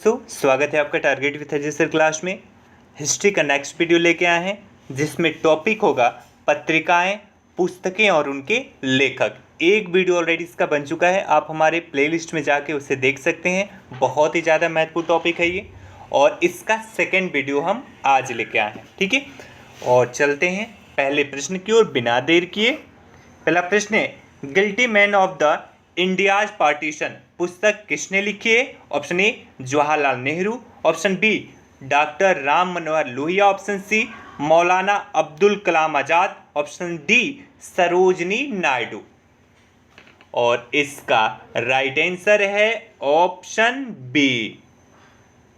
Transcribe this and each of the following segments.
स्वागत है आपका target with Ajay sir class में। हिस्ट्री का नेक्स्ट वीडियो लेके आए हैं जिसमें टॉपिक होगा पत्रिकाएं, पुस्तकें और उनके लेखक। एक वीडियो ऑलरेडी इसका बन चुका है, आप हमारे प्लेलिस्ट में जाके उसे देख सकते हैं। बहुत ही ज़्यादा महत्वपूर्ण टॉपिक है ये, और इसका सेकेंड वीडियो हम आज लेके आए हैं। ठीक है, और चलते हैं पहले प्रश्न की ओर बिना देर किए। पहला प्रश्न है, guilty man of the India's partition पुस्तक किसने लिखी है? Option A Jawaharlal Nehru, option B doctor Ram Manohar Lohia, option C Maulana Abdul Kalam Azad, option D Sarojini Naidu. और इसका राइट आंसर है option B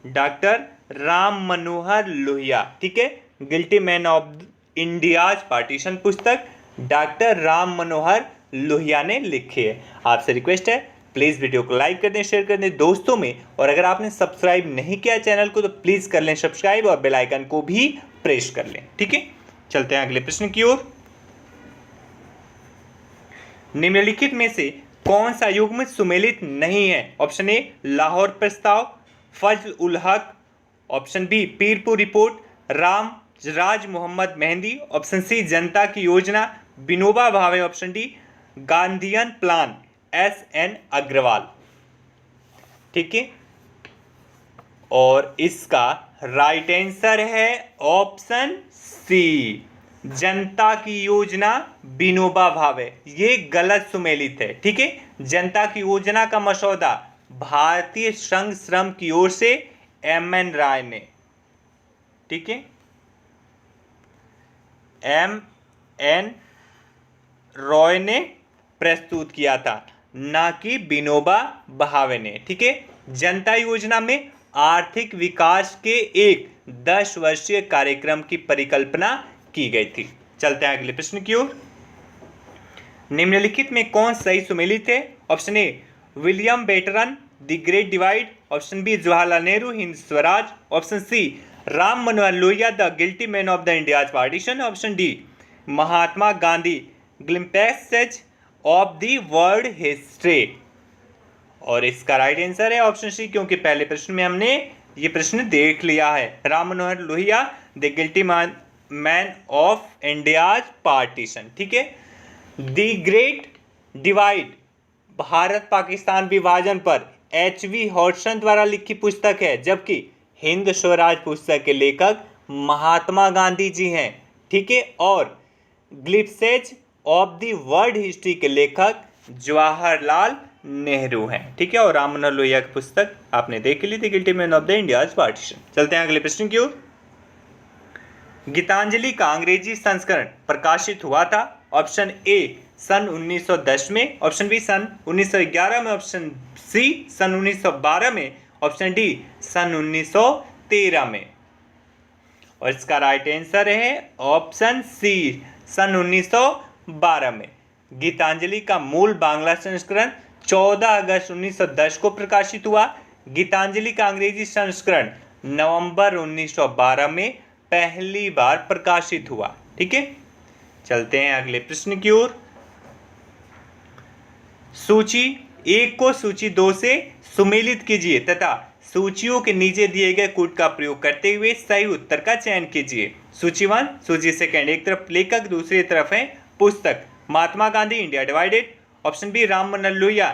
doctor Ram Manohar Lohia. ठीक है, guilty man of India's partition पुस्तक डॉक्टर राम मनोहर लोहिया ने लिखी है। आपसे रिक्वेस्ट है प्लीज़ वीडियो को लाइक कर दें, शेयर कर दें दोस्तों में, और अगर आपने सब्सक्राइब नहीं किया चैनल को तो प्लीज़ कर लें सब्सक्राइब और बेल आइकन को भी प्रेस कर लें। ठीक है, चलते हैं अगले प्रश्न की ओर। निम्नलिखित में से कौन सा युग्म सुमेलित नहीं है? ऑप्शन ए लाहौर प्रस्ताव, Fazal ul Haq, option B Pirpur report, Ram Raj Mohammad Mehndi, option C जनता की योजना, Vinoba Bhave, option D Gandhian plan, SN. Agarwal. ठीक है, और इसका राइट आंसर है ऑप्शन सी जनता की योजना, विनोबा भावे। ये गलत सुमेलित है। ठीक है, जनता की योजना का मसौदा भारतीय संघ श्रम की ओर से एम.एन. राय ने, ठीक है, एम.एन. रॉय ने प्रस्तुत किया था, ना कि विनोबा भावे ने। ठीक है, जनता योजना में आर्थिक विकास के एक 10 वर्षीय कार्यक्रम की परिकल्पना की गई थी। चलते हैं अगले प्रश्न की ओर। निम्नलिखित में कौन सही सुमेलित है? Option A William Betran the great divide, option B Jawaharlal Nehru Hind Swaraj, option C Ram Manohar Lohia the guilty man of the India's partition, option D Mahatma Gandhi glimpses of the world history. और इसका राइट आंसर है ऑप्शन सी, क्योंकि पहले प्रश्न में हमने ये प्रश्न देख लिया है। Ram Manohar Lohia the guilty man of India's partition. ठीक है, the great divide Bharat Pakistan विभाजन पर एच.वी. हॉडसन द्वारा लिखी पुस्तक है, जबकि हिंद स्वराज पुस्तक के लेखक महात्मा गांधी जी हैं। ठीक है, और glimpses of the world history के लेखक जवाहरलाल नेहरू हैं। ठीक है, और राम मनोहर लोहिया की पुस्तक आपने देख ली थी, guilty man of the India's partition. चलते हैं अगले प्रश्न की ओर। गीतांजलि का अंग्रेजी संस्करण प्रकाशित हुआ था? ऑप्शन ए सन 1910 में, ऑप्शन बी सन 1911 में, ऑप्शन सी सन 1912 में, ऑप्शन डी सन 1913 में। और इसका राइट आंसर है ऑप्शन सी सन 1912 में। गीतांजलि का मूल बांग्ला संस्करण 14 अगस्त 1910 को प्रकाशित हुआ। गीतांजलि का अंग्रेजी संस्करण नवंबर 1912 में पहली बार प्रकाशित हुआ। ठीक है, चलते हैं अगले प्रश्न की ओर। सूची 1 को सूची 2 से सुमेलित कीजिए तथा सूचियों के नीचे दिए गए कूट का प्रयोग करते हुए सही उत्तर का चयन कीजिए। सूची 1, सूची 2, एक तरफ लेखक, दूसरी तरफ है पुस्तक। Mahatma Gandhi India divided, option B Ram Manohar Lohia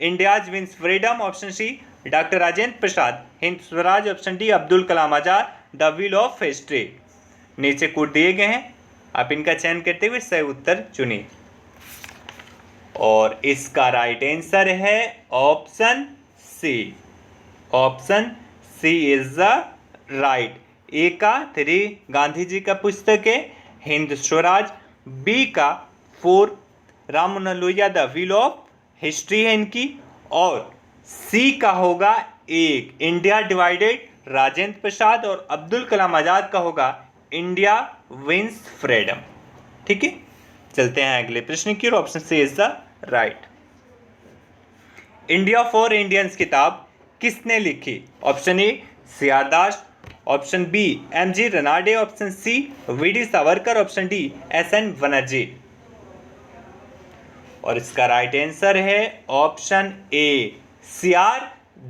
India's wins freedom, option C doctor Rajendra Prasad Hind Swaraj, option D Abdul Kalam Azad the wheel of history. नीचे कूट दिए गए हैं, आप इनका चयन करते हुए सही उत्तर चुनिए। और इसका राइट आंसर है option C. Option C is the right. A का 3 गांधी जी का पुस्तक है हिंद स्वराज, बी का 4 Ram Manohar Lohia the wheel of history है इनकी, और सी का होगा 1 इंडिया डिवाइडेड राजेंद्र प्रसाद, और अब्दुल कलाम आजाद का होगा इंडिया विंस फ्रीडम। ठीक है, चलते हैं अगले प्रश्न की ओर। Option C is the right. India for Indians किताब किसने लिखी? Option A CR. Das, option B MG. Ranade, option C VD. Savarkar, option D SN. Banerjee. और इसका राइट आंसर है ऑप्शन ए सी.आर.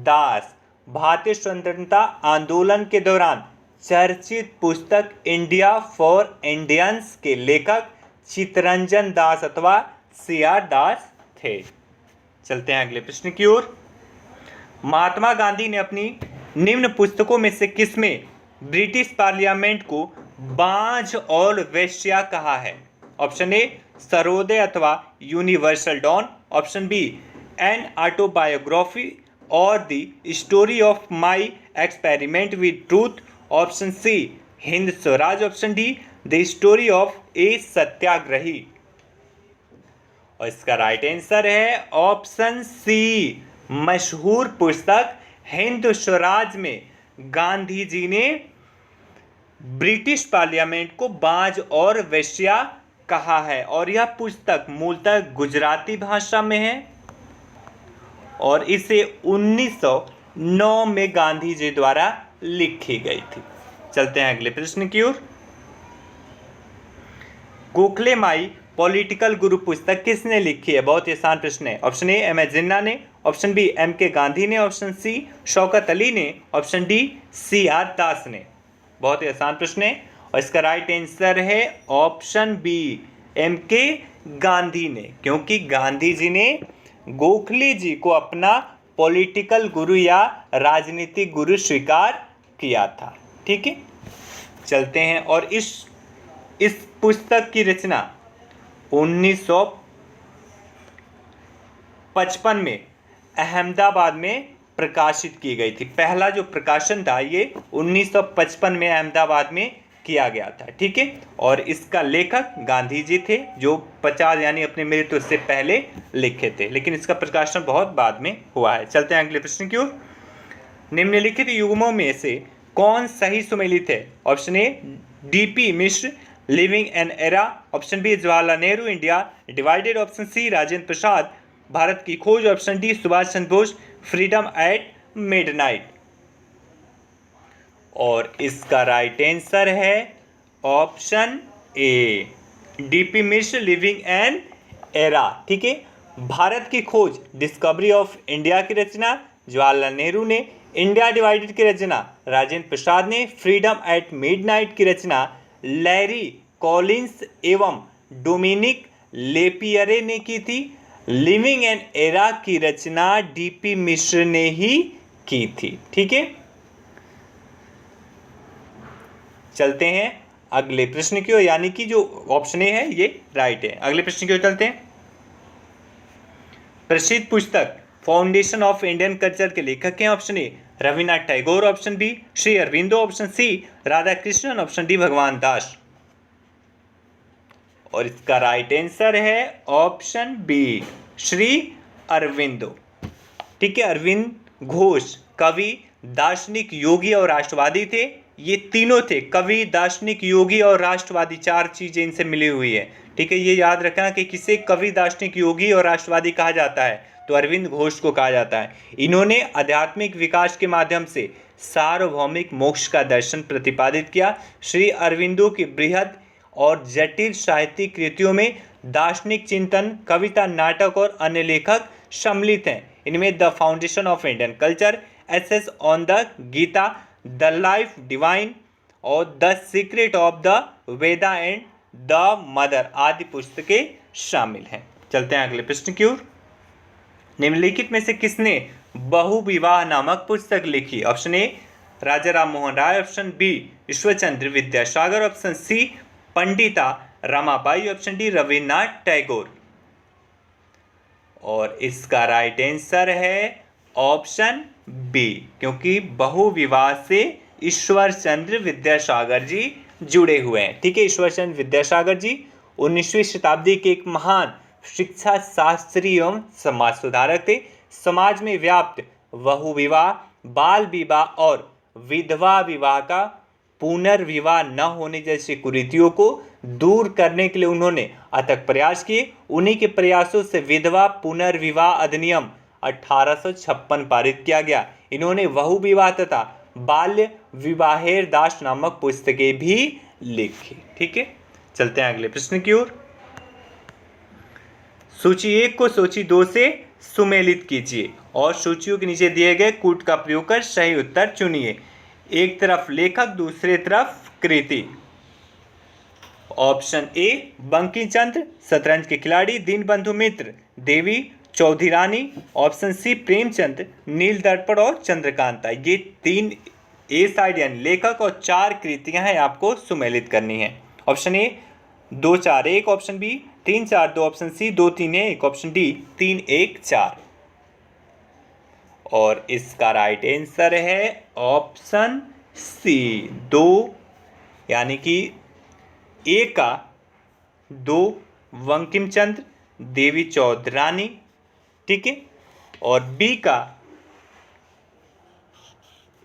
दास। भारतीय स्वतंत्रता आंदोलन के दौरान चर्चित पुस्तक इंडिया फॉर इंडियंस के लेखक चित्तरंजन दास अथवा CR दास थे। चलते हैं अगले प्रश्न की ओर। महात्मा गांधी ने अपनी निम्न पुस्तकों में से किसमें ब्रिटिश पार्लियामेंट को बांझ और वेश्या कहा है? ऑप्शन ए सर्वोदय अथवा universal dawn, option B an autobiography और the story of my experiment with truth, option C Hind Swaraj, option D the story of a Satyagrahi. और इसका राइट आंसर है ऑप्शन सी, मशहूर पुस्तक हिंद स्वराज में गांधी जी ने ब्रिटिश पार्लियामेंट को बांझ और वेश्या कहा है। और यह पुस्तक मूलतः गुजराती भाषा में है और इसे 1909 में गांधी जी द्वारा लिखी गई थी। चलते हैं अगले प्रश्न की ओर। गोखले माई पॉलिटिकल गुरु पुस्तक किसने लिखी है? बहुत ही आसान प्रश्न है। ऑप्शन ए M.A. जिन्ना ने, ऑप्शन बी M.K. गांधी ने, ऑप्शन सी शौकत अली ने, ऑप्शन डी CR दास ने। बहुत ही आसान प्रश्न है और इसका राइट आंसर है ऑप्शन बी M.K. गांधी ने, क्योंकि गांधी जी ने गोखले जी को अपना पॉलिटिकल गुरु या राजनीतिक गुरु स्वीकार किया था। ठीक है, चलते हैं। और इस पुस्तक की रचना 1955 में अहमदाबाद में प्रकाशित की गई थी। पहला जो प्रकाशन था ये 1955 में अहमदाबाद में किया गया था। ठीक है, और इसका लेखक गांधी जी थे जो 50 यानी अपने मृत्यु से पहले लिखे थे, लेकिन इसका प्रकाशन बहुत बाद में हुआ है। चलते हैं अगले प्रश्न की ओर। निम्नलिखित युग्मों में से कौन सही सुमेलित है? Option A DP Mishra living an era, option B Jawaharlal Nehru India divided, option C Rajendra Prasad Bharat की खोज, option D Subhash Chandra Bose freedom at midnight. और इसका राइट आंसर है option A DP Mishra living an era. ठीक है, भारत की खोज डिस्कवरी ऑफ इंडिया की रचना जवाहरलाल नेहरू ने, इंडिया डिवाइडेड की रचना राजेंद्र प्रसाद ने, फ्रीडम एट मिडनाइट की रचना लैरी कॉलिंस एवं डोमिनिक लेपियरे ने की थी, लिविंग एन एरा की रचना DP मिश्र ने ही की थी। ठीक है, चलते हैं अगले प्रश्न की ओर, यानी कि जो ऑप्शन ए है ये राइट है। अगले प्रश्न की ओर चलते हैं। प्रसिद्ध पुस्तक फाउंडेशन ऑफ इंडियन कल्चर के लेखक हैं? Option A Rabindranath Tagore, option B Shri Aurobindo, option C Radha Krishnan, option D Bhagwan Das. और इसका राइट आंसर है ऑप्शन बी श्री अरविंदो। ठीक है, अरविंद घोष कवि, दार्शनिक, योगी और राष्ट्रवादी थे। ये तीनों थे, कवि, दार्शनिक, योगी और राष्ट्रवादी, चार चीजें इनसे मिली हुई है। ठीक है, ये याद रखना कि किसे कवि, दार्शनिक, योगी और राष्ट्रवादी कहा जाता है, तो अरविंद घोष को कहा जाता है। इन्होंने आध्यात्मिक विकास के माध्यम से सार्वभौमिक मोक्ष का दर्शन प्रतिपादित किया। श्री अरविंदो की बृहद और जटिल साहित्यिक कृतियों में दार्शनिक चिंतन, कविता, नाटक और अन्य लेखक सम्मिलित हैं। इनमें the foundation of Indian culture, essays on the Gita, the life divine और the secret of the Veda and the mother आदि पुस्तकें शामिल हैं। चलते हैं अगले प्रश्न की ओर। निम्नलिखित में से किसने बहुविवाह नामक पुस्तक लिखी? Option A Raja Ram Mohan Roy, option B Ishwarchandra Vidyasagar, option C Pandita Ramabai, option D Rabindranath Tagore. और इसका राइट आंसर है ऑप्शन बी, क्योंकि बहुविवाह से ईश्वरचंद्र विद्यासागर जी जुड़े हुए हैं। ठीक है, ईश्वरचंद्र विद्यासागर जी 19वीं शताब्दी के एक महान शिक्षा शास्त्री एवं समाज सुधारक थे। समाज में व्याप्त बहुविवाह, बाल विवाह और विधवा विवाह का पुनर्विवाह न होने जैसी कुरीतियों को दूर करने के लिए उन्होंने अथक प्रयास किए। उन्हीं के प्रयासों से विधवा पुनर्विवाह अधिनियम 1856 पारित किया गया। इन्होंने बहु विवाह तथा बाल्य विवाहेर दास नामक पुस्तकें भी लिखी। ठीक है, चलते हैं अगले प्रश्न की ओर। सूची 1 को सूची 2 से सुमेलित कीजिए और सूचियों के नीचे दिए गए कूट का प्रयोग कर सही उत्तर चुनिए। एक तरफ लेखक, दूसरे तरफ कृति। ऑप्शन ए बंकिम चंद्र, शतरंज के खिलाड़ी, दीनबंधु मित्र, देवी चौधरी रानी। ऑप्शन सी प्रेमचंद, नील दर्पण और चंद्रकांता। ये 3 ए साइड यानी लेखक और 4 कृतियां हैं, आपको सुमेलित करनी है। Option A 2 4 1, option B 3 4 2, option C 2 3 1, option D 3 1 4। और इसका राइट आंसर है ऑप्शन सी 2, यानी कि ए का 2 बंकिम चंद्र, देवी चौधरी रानी, ठीक है, और बी का,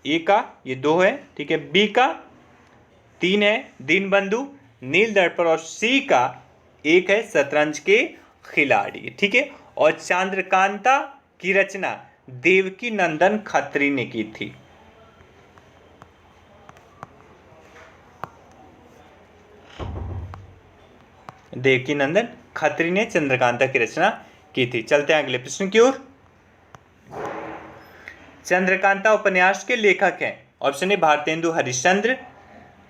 ए का ये 2 है, ठीक है, बी का 3 है दीनबंधु, नील दर्पण, और सी का 1 है शतरंज के खिलाड़ी, ठीक है। और चंद्रकांता की रचना देवकी नंदन खत्री ने की थी। देवकी नंदन खत्री ने चंद्रकांता की रचना की थी। चलते हैं अगले प्रश्न की ओर। चंद्रकांता उपन्यास के लेखक हैं। Option A Bharatendu Harishchandra,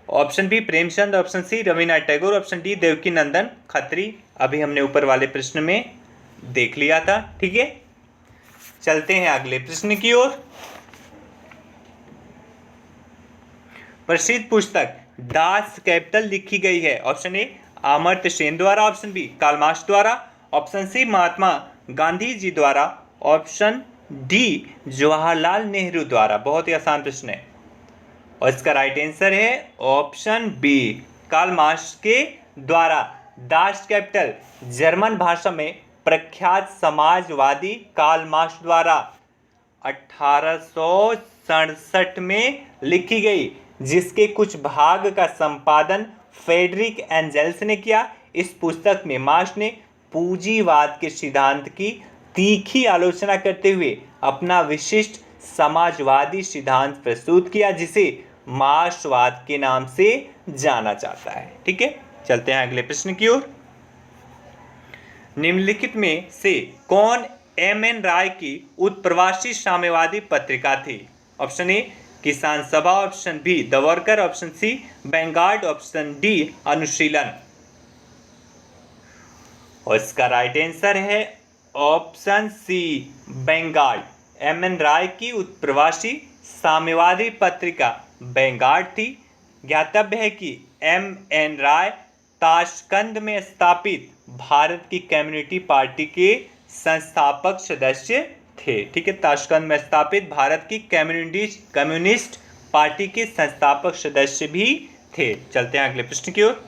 option B Premchand, option C Rabindranath Tagore, option D Devaki Nandan Khatri. अभी हमने ऊपर वाले प्रश्न में देख लिया था, ठीक है। चलते हैं अगले प्रश्न की ओर। प्रसिद्ध पुस्तक दास कैपिटल लिखी गई है। ऑप्शन ए अमर्त्य सेन द्वारा, ऑप्शन बी कार्ल मार्क्स द्वारा, ऑप्शन सी महात्मा गांधी जी द्वारा, ऑप्शन डी जवाहरलाल नेहरू द्वारा। बहुत ही आसान प्रश्न है और इसका राइट आंसर है ऑप्शन बी कार्ल मार्क्स के द्वारा। दास कैपिटल जर्मन भाषा में प्रख्यात समाजवादी कार्ल मार्क्स द्वारा 1867 में लिखी गई, जिसके कुछ भाग का संपादन फ्रेडरिक एंजेल्स ने किया। इस पुस्तक में मार्क्स ने पूंजीवाद के सिद्धांत की तीखी आलोचना करते हुए अपना विशिष्ट समाजवादी सिद्धांत प्रस्तुत किया, जिसे मार्क्सवाद के नाम से जाना जाता है, ठीक है। चलते हैं अगले प्रश्न की ओर। निम्नलिखित में से कौन एम.एन. राय की उत्प्रवासी साम्यवादी पत्रिका थी? Option A Kisan Sabha, option B the worker, option C vanguard, option D Anushilan. और इसका राइट आंसर है option C vanguard. M N. Roy की उत्प्रवासी साम्यवादी पत्रिका वैनगार्ड थी। ज्ञातव्य है कि एम.एन. राय ताशकंद में स्थापित भारत की कम्युनिटी पार्टी के संस्थापक सदस्य थे, ठीक है। ताशकंद में स्थापित भारत की कम्युनिस्ट पार्टी के संस्थापक सदस्य भी थे। चलते हैं अगले प्रश्न की ओर।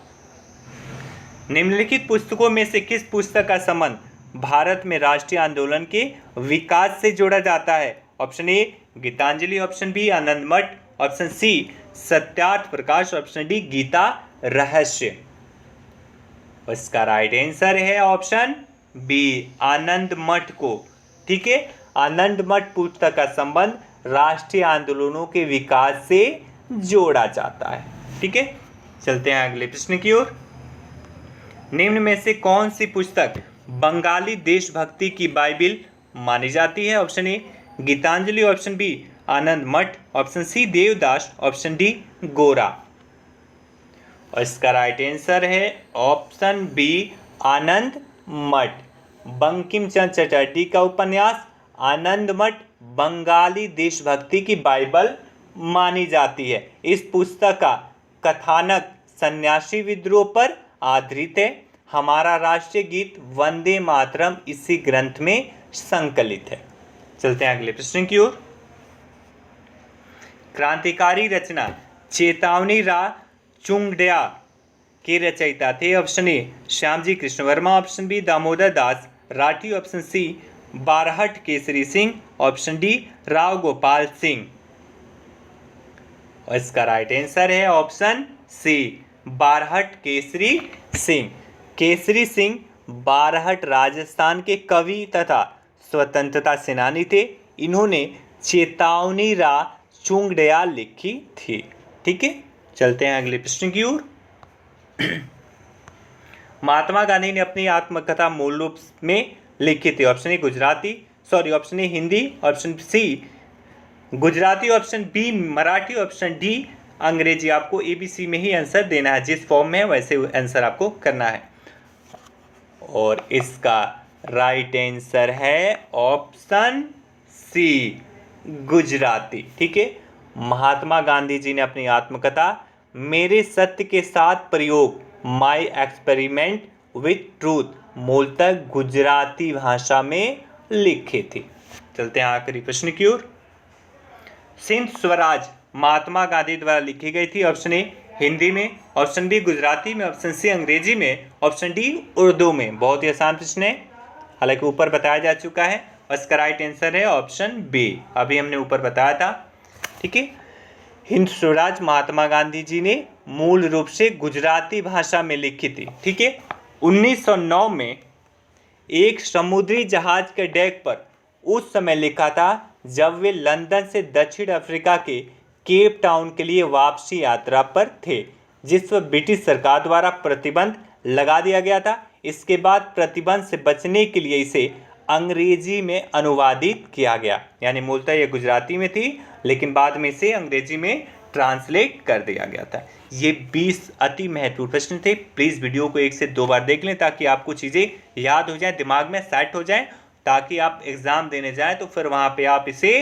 निम्नलिखित पुस्तकों में से किस पुस्तक का संबंध भारत में राष्ट्रीय आंदोलन के विकास से जोड़ा जाता है? Option A Gitanjali, option B Anand Math, option C Satyarth Prakash, option D Gita Rahasya. इसका राइट आंसर है ऑप्शन बी आनंद मठ को, ठीक है। आनंद मठ पुस्तक का संबंध राष्ट्रीय आंदोलनों के विकास से जोड़ा जाता है, ठीक है। चलते हैं अगले प्रश्न की ओर। निम्न में से कौन सी पुस्तक बंगाली देशभक्ति की बाइबिल मानी जाती है? Option A Gitanjali, option B Anand Math, option C Devdas, option D Gora. और इसका राइट आंसर है ऑप्शन बी आनंद मठ। बंकिम चंद्र चटर्जी का उपन्यास आनंद मठ बंगाली देशभक्ति की बाइबल मानी जाती है। इस पुस्तक का कथानक सन्यासी विद्रोह पर आधारित है। हमारा राष्ट्रीय गीत वंदे मातरम इसी ग्रंथ में संकलित है। चलते हैं अगले प्रश्न की ओर। क्रांतिकारी रचना चेतावनी रा चुंगड्या के रचयिता थे? Option A Shyamji Krishna Varma, option B Damodar Das Rathi, option C Barhat Kesari Singh, option D Rao Gopal Singh. और इसका राइट आंसर है ऑप्शन सी बारहट केसरी सिंह। केसरी सिंह बारहट राजस्थान के कवि तथा स्वतंत्रता सेनानी थे। इन्होंने चेतावनी रा चुंगड्या लिखी थी, ठीक है। चलते हैं अगले प्रश्न की ओर। महात्मा गांधी ने अपनी आत्मकथा मूल रूप में लिखी थी? Option A Gujarati, sorry, option A Hindi, option C Gujarati, option B Marathi, option D Angrezi. आपको ABC में ही आंसर देना है, जिस फॉर्म में है वैसे आंसर आपको करना है। और इसका राइट आंसर है ऑप्शन सी गुजराती। ठीक है, महात्मा गांधी जी ने अपनी आत्मकथा मेरे सत्य के साथ प्रयोग, माई एक्सपेरिमेंट विथ ट्रूथ, मूलतः गुजराती भाषा में लिखी थी। चलते हैं आखिरी प्रश्न की ओर। सिंध स्वराज महात्मा गांधी द्वारा लिखी गई थी। ऑप्शन ए हिंदी में, ऑप्शन बी गुजराती में, ऑप्शन सी अंग्रेजी में, ऑप्शन डी उर्दू में। बहुत ही आसान प्रश्न है, हालांकि ऊपर बताया जा चुका है। और इसका राइट आंसर है ऑप्शन बी, अभी हमने ऊपर बताया था। ठीक है, हिंद स्वराज महात्मा गांधी जी ने मूल रूप से गुजराती भाषा में लिखी थी। ठीक है, 1909 में एक समुद्री जहाज के डेक पर उस समय लिखा था जब वे लंदन से दक्षिण अफ्रीका के केप टाउन के लिए वापसी यात्रा पर थे, जिस पर ब्रिटिश सरकार द्वारा प्रतिबंध लगा दिया गया था। इसके बाद प्रतिबंध से बचने के लिए इसे अंग्रेजी में अनुवादित किया गया, यानी मूलतः ये गुजराती में थी लेकिन बाद में इसे अंग्रेजी में ट्रांसलेट कर दिया गया था। ये 20 अति महत्वपूर्ण प्रश्न थे। प्लीज़ वीडियो को 1 से 2 बार देख लें ताकि आपको चीज़ें याद हो जाएं, दिमाग में सेट हो जाएं, ताकि आप एग्ज़ाम देने जाएं तो फिर वहाँ पे आप इसे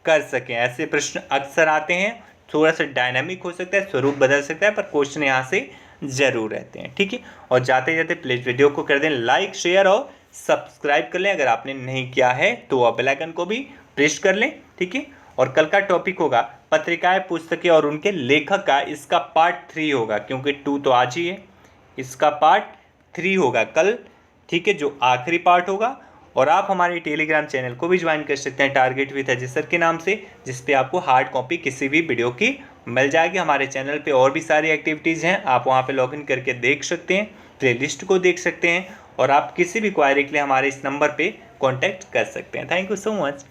कर सकें। ऐसे प्रश्न अक्सर आते हैं, थोड़ा सा डायनामिक हो सकता है, स्वरूप बदल सकता है, पर क्वेश्चन यहाँ से ज़रूर रहते हैं। ठीक है, और जाते जाते प्लीज़ वीडियो को कर दें लाइक, शेयर और सब्सक्राइब कर लें अगर आपने नहीं किया है तो। आप बेल आइकन को भी प्रेस कर लें। ठीक है, और कल का टॉपिक होगा पत्रिकाएं, पुस्तकें और उनके लेखक का। इसका पार्ट 3 होगा, क्योंकि 2 तो आज ही है, इसका पार्ट 3 होगा कल। ठीक है, जो आखिरी पार्ट होगा। और आप हमारे टेलीग्राम चैनल को भी ज्वाइन कर सकते हैं, टारगेट विद अजय सर के नाम से, जिस पे आपको हार्ड कॉपी किसी भी वीडियो की मिल जाएगी। हमारे चैनल पे और भी सारी एक्टिविटीज़ हैं, आप वहाँ पे लॉगिन करके देख सकते हैं, प्लेलिस्ट को देख सकते हैं, और आप किसी भी क्वायरी के लिए हमारे इस नंबर पे कांटेक्ट कर सकते हैं। Thank you so much.